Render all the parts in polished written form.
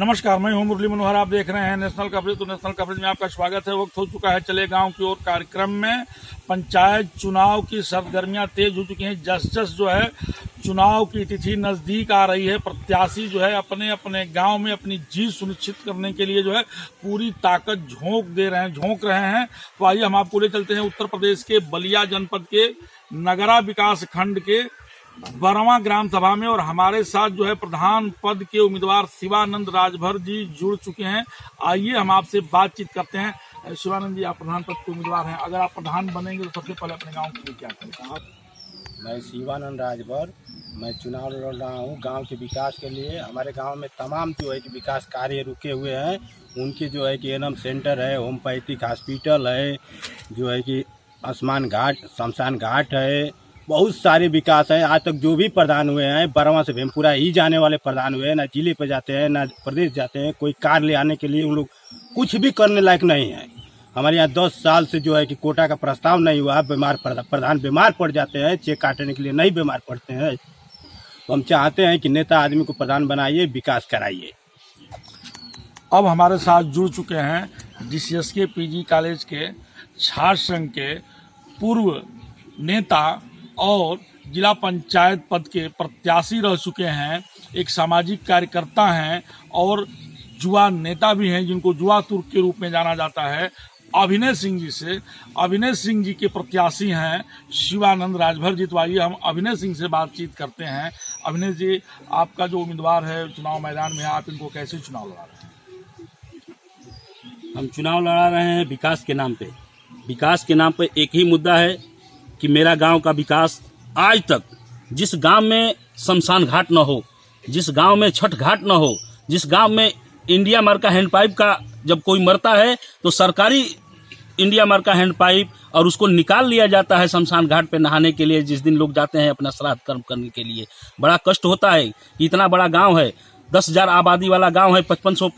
नमस्कार, मैं हूं मुरली मनोहर। आप देख रहे हैं नेशनल कवरेज। तो नेशनल कवरेज में आपका स्वागत है। वक्त हो चुका है चले गांव की ओर कार्यक्रम में। पंचायत चुनाव की सरगर्मियां तेज हो चुकी हैं। जस जो है चुनाव की तिथि नजदीक आ रही है। प्रत्याशी जो है अपने अपने गांव में अपनी जीत सुनिश्चित करने के लिए जो है पूरी ताकत झोंक रहे हैं। तो आइए हम आपको ले चलते हैं उत्तर प्रदेश के बलिया जनपद के नगरा विकास खंड के 12वां ग्राम सभा में। और हमारे साथ जो है प्रधान पद के उम्मीदवार शिवानंद राजभर जी जुड़ चुके हैं। आइए हम आपसे बातचीत करते हैं। शिवानंद जी, आप प्रधान पद के उम्मीदवार हैं। अगर आप प्रधान बनेंगे तो सबसे पहले अपने गांव के लिए क्या करेंगे आप? मैं शिवानंद राजभर, मैं चुनाव लड़ रहा हूँ गांव के विकास के लिए। हमारे गांव में तमाम जो है कि विकास कार्य रुके हुए हैं, उनके जो है कि एनएम सेंटर है, होम्योपैथिक हॉस्पिटल है, जो है कि आसमान घाट, शमशान घाट है, बहुत सारे विकास है। आज तक जो भी प्रधान हुए हैं, बरवा से भेमपुरा ही जाने वाले प्रधान हुए हैं, ना जिले पे जाते हैं ना प्रदेश जाते हैं। कोई कार ले आने के लिए उन लोग कुछ भी करने लायक नहीं है। हमारे यहाँ 10 साल से जो है कि कोटा का प्रस्ताव नहीं हुआ। प्रधान बीमार पड़ जाते हैं, चेक काटने के लिए नहीं बीमार पड़ते हैं। तो हम चाहते हैं कि नेता आदमी को प्रधान बनाइए, विकास कराइए। अब हमारे साथ जुड़ चुके हैं DCSK PG कॉलेज के छात्र संघ के पूर्व नेता और जिला पंचायत पद के प्रत्याशी रह चुके हैं, एक सामाजिक कार्यकर्ता हैं और युवा नेता भी हैं, जिनको युवा तुर्क के रूप में जाना जाता है, अभिनय सिंह जी से। अभिनय सिंह जी के प्रत्याशी हैं शिवानंद राजभर जी। तो आइए हम अभिनय सिंह से बातचीत करते हैं। अभिनय जी, आपका जो उम्मीदवार है चुनाव मैदान में, आप इनको कैसे चुनाव लड़ा रहे हैं? हम चुनाव लड़ा रहे हैं विकास के नाम पे। विकास के नाम पे एक ही मुद्दा है कि मेरा गांव का विकास आज तक, जिस गांव में शमशान घाट न हो, जिस गांव में छठ घाट न हो, जिस गांव में इंडिया मार्का हैंडपाइप का जब कोई मरता है तो सरकारी इंडिया मार्का हैंडपाइप और उसको निकाल लिया जाता है शमशान घाट पे नहाने के लिए, जिस दिन लोग जाते हैं अपना श्राद्ध कर्म करने के लिए। बड़ा कष्ट होता है कि इतना बड़ा गाँव है, 10,000 आबादी वाला गाँव है, 5500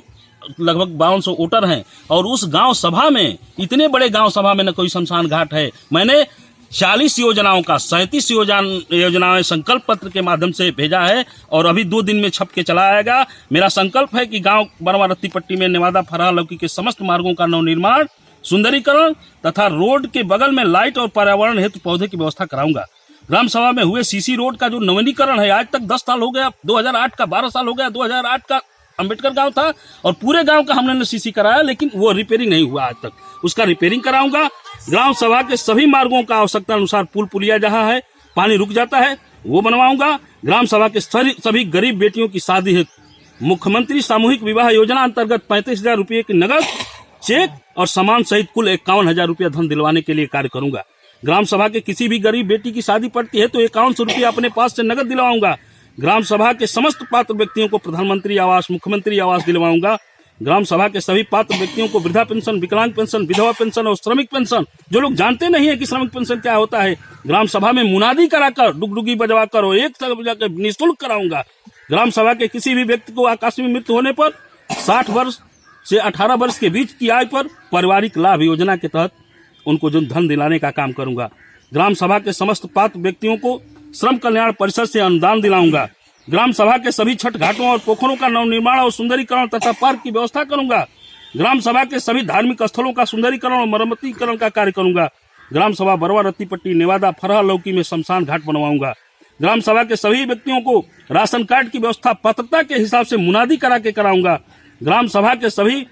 लगभग 5200 वोटर हैं, और उस गांव सभा में, इतने बड़े गांव सभा में न कोई शमशान घाट है। मैंने 40 योजनाओं का 37 योजनाएं संकल्प पत्र के माध्यम से भेजा है और अभी 2 दिन में छप के चला आएगा। मेरा संकल्प है कि गांव बरवा रत्ती पट्टी में नेवादा फरहा लौकी के समस्त मार्गों का नवनिर्माण, सुंदरीकरण तथा रोड के बगल में लाइट और पर्यावरण हेतु पौधे की व्यवस्था कराऊंगा। ग्राम सभा में हुए सीसी रोड का जो नवीनीकरण है, आज तक 10 साल हो गया, 2008 का 12 साल हो गया। 2008 का अम्बेडकर गांव था और पूरे गांव का हमने सीसी कराया, लेकिन वो रिपेयरिंग नहीं हुआ आज तक। उसका रिपेयरिंग कराऊंगा। ग्राम सभा के सभी मार्गों का आवश्यकता अनुसार पुल पुलिया जहां है पानी रुक जाता है वो बनवाऊंगा। ग्राम सभा के सभी गरीब बेटियों की शादी है मुख्यमंत्री सामूहिक विवाह योजना अंतर्गत 35,000 रुपये की नगद, चेक और सामान सहित कुल 51,000 रुपया धन दिलवाने के लिए कार्य करूंगा। ग्राम सभा के किसी भी गरीब बेटी की शादी पड़ती है तो 5100 रुपया अपने पास से नगद दिलवाऊंगा। ग्राम सभा के समस्त पात्र व्यक्तियों को प्रधानमंत्री आवास, मुख्यमंत्री आवास दिलवाऊंगा। ग्राम सभा के सभी पात्र व्यक्तियों को वृद्धा पेंशन, विकलांग पेंशन, विधवा पेंशन और श्रमिक पेंशन, जो लोग जानते नहीं है कि श्रमिक पेंशन क्या होता है, ग्राम सभा में मुनादी कराकर, डुगडुगी बजवाकर और एक जाकर निःशुल्क कराऊंगा। ग्राम सभा के किसी भी व्यक्ति को आकस्मिक मृत्यु होने पर 60 वर्ष से 18 वर्ष के बीच की आयु पर पारिवारिक लाभ योजना के तहत उनको जो धन दिलाने का काम करूंगा। ग्राम सभा के समस्त पात्र व्यक्तियों को श्रम कल्याण परिषद से अनुदान दिलाऊंगा। ग्राम सभा के सभी छठ घाटों और पोखरों का नवनिर्माण और सुंदरीकरण तथा पार्क की व्यवस्था करूंगा। ग्राम सभा के सभी धार्मिक स्थलों का सुंदरीकरण और मरम्मतीकरण का कार्य करूंगा। ग्राम सभा बरवा रत्ती पट्टी नेवादा फरहा लौकी में शमशान घाट बनवाऊंगा। ग्राम सभा के सभी व्यक्तियों को राशन कार्ड की व्यवस्था पात्रता के हिसाब से मुनादी करा के कराऊंगा। ग्राम सभा के सभी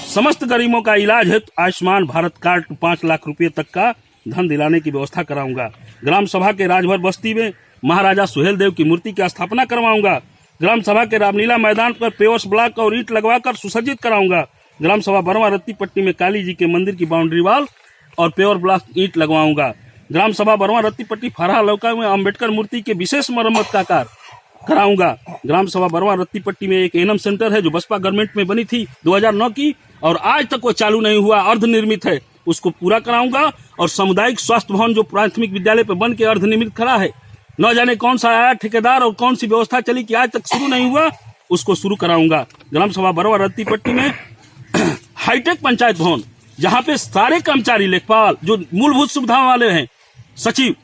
समस्त गरीबों का इलाज हेतु आयुष्मान भारत कार्ड 5 लाख रुपये तक का धन दिलाने की व्यवस्था कराऊंगा। ग्राम सभा के राजभर बस्ती में महाराजा सुहेल देव की मूर्ति की स्थापना करवाऊंगा। ग्राम सभा के रामलीला मैदान पर पेवर्स ब्लॉक और ईंट लगवाकर सुसज्जित कराऊंगा। ग्राम सभा बरवा रत्ती पट्टी में काली जी के मंदिर की बाउंड्री वॉल और पेवर ब्लॉक ईंट लगवाऊंगा। ग्राम सभा बरवा रत्ती पट्टी फरहा लौका में अम्बेडकर मूर्ति के विशेष मरम्मत का कार्य कराऊंगा। ग्राम सभा बरवा रत्ती पट्टी में एक एनएम सेंटर है जो बसपा गवर्नमेंट में बनी थी 2009 की, और आज तक वो चालू नहीं हुआ, अर्धनिर्मित है, उसको पूरा कराऊंगा। और सामुदायिक स्वास्थ्य भवन जो प्राथमिक विद्यालय पर बन के अर्धनिर्मित खड़ा है, न जाने कौन सा आया ठेकेदार और कौन सी व्यवस्था चली कि आज तक शुरू नहीं हुआ, उसको शुरू कराऊंगा। ग्राम सभा बरवा रत्ती पट्टी में हाईटेक पंचायत भवन, जहां पे सारे कर्मचारी लेखपाल जो मूलभूत सुविधाओं वाले हैं, सचिव,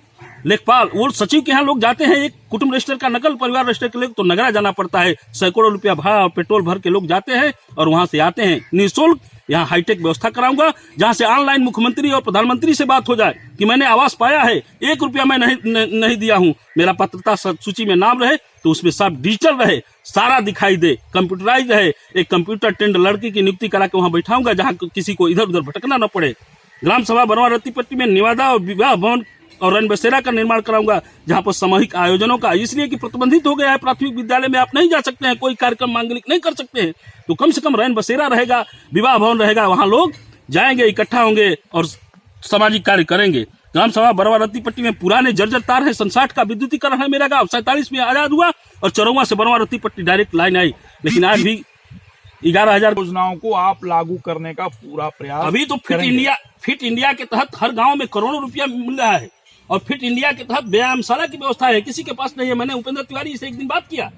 लेखपाल वो सचिव के यहाँ लोग जाते हैं, एक कुटुंब रजिस्टर का नकल, परिवार रजिस्टर के लिए तो नगरा जाना पड़ता है, सैकड़ों रुपया भाड़ा और पेट्रोल भर के लोग जाते हैं और वहां से आते हैं। निःशुल्क यहाँ हाईटेक व्यवस्था कराऊंगा, जहां से ऑनलाइन मुख्यमंत्री और प्रधानमंत्री से बात हो जाए कि मैंने आवास पाया है, 1 रुपया मैं नहीं दिया हूं, मेरा पात्रता सूची में नाम रहे तो उसमें सब डिजिटल रहे, सारा दिखाई दे, कंप्यूटराइज रहे। एक कंप्यूटर ट्रेंड लड़की की नियुक्ति करा के वहां बैठाऊंगा जहां किसी को इधर उधर भटकना न पड़े। ग्राम सभा बनवा रत्तीपट्टी में निवादा और विवाह भवन और रैन बसेरा का निर्माण कराऊंगा, जहां पर सामूहिक आयोजनों का, इसलिए कि प्रतिबंधित हो गया है, प्राथमिक विद्यालय में आप नहीं जा सकते हैं, कोई कार्यक्रम मांगलिक नहीं कर सकते हैं, तो कम से कम रैन बसेरा रहेगा, विवाह भवन रहेगा, वहां लोग जाएंगे, इकट्ठा होंगे और सामाजिक कार्य करेंगे। ग्राम सभा बरवा रत्तीपट्टी में पुराने जर्जर तार है, 60 का विद्युतीकरण है। मेरा गांव 47 में आजाद हुआ और चरौवा से बरवा रत्तीपट्टी डायरेक्ट लाइन आई, लेकिन आज भी 11,000 योजनाओं को आप लागू करने का पूरा प्रयास अभी तो फिट इंडिया के तहत हर गांव में करोड़ों रुपया मिल रहा है और फिट इंडिया के तहत व्यायामशाला की व्यवस्था है, किसी के पास नहीं है। मैंने उपेंद्र तिवारी से एक दिन बात किया,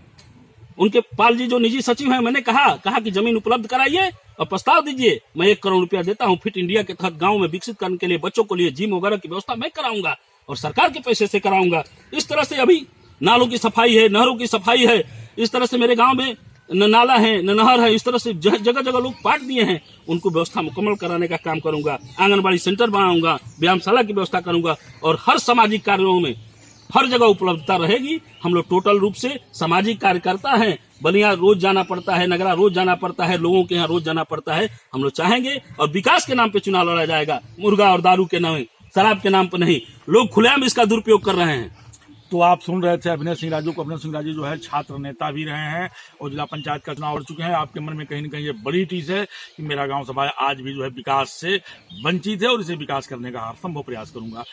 उनके पाल जी जो निजी सचिव हैं, मैंने कहा कि जमीन उपलब्ध कराइए और प्रस्ताव दीजिए, मैं 1 करोड़ रुपया देता हूं, फिट इंडिया के तहत गांव में विकसित करने के लिए बच्चों के लिए जिम वगैरह की व्यवस्था मैं कराऊंगा और सरकार के पैसे से कराऊंगा। इस तरह से अभी नालों की सफाई है, नहरों की सफाई है, इस तरह से मेरे गाँव में न नाला है न नहर है, इस तरह से जगह जगह लोग पाट दिए हैं, उनको व्यवस्था मुकम्मल कराने का काम करूंगा। आंगनबाड़ी सेंटर बनाऊंगा, व्यायामशाला की व्यवस्था करूंगा और हर सामाजिक कार्यों में हर जगह उपलब्धता रहेगी। हम लोग टोटल रूप से सामाजिक कार्यकर्ता हैं, बलिया रोज जाना पड़ता है, नगरा रोज जाना पड़ता है, लोगों के यहाँ रोज जाना पड़ता है। हम लोग चाहेंगे और विकास के नाम पे चुनाव लड़ा जाएगा, मुर्गा और दारू के नाम, शराब के नाम पर नहीं। लोग खुलेआम इसका दुरुपयोग कर रहे हैं। तो आप सुन रहे थे अभिनय सिंह राजू को। अभिनय सिंह राजू जो है छात्र नेता भी रहे हैं और जिला पंचायत का चुनाव लड़ चुके हैं। आपके मन में कहीं न कहीं ये बड़ी चीज है कि मेरा गांव सभा आज भी जो है विकास से वंचित है और इसे विकास करने का हर संभव प्रयास करूंगा।